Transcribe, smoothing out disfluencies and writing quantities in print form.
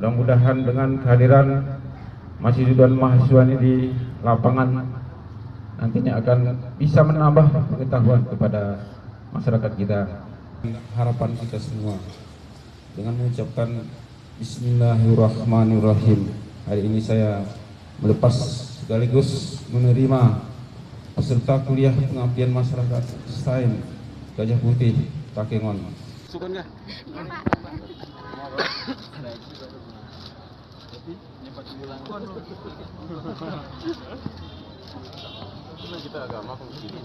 Mudah-mudahan dengan kehadiran mahasiswa dan mahasiswa ini di lapangan nantinya akan bisa menambah pengetahuan kepada masyarakat kita. Harapan kita semua dengan mengucapkan Bismillahirrahmanirrahim. Hari ini saya melepas sekaligus menerima peserta kuliah pengabdian masyarakat STAIN Gajah Putih Takengon. Sukun nggak? Kita agama begini.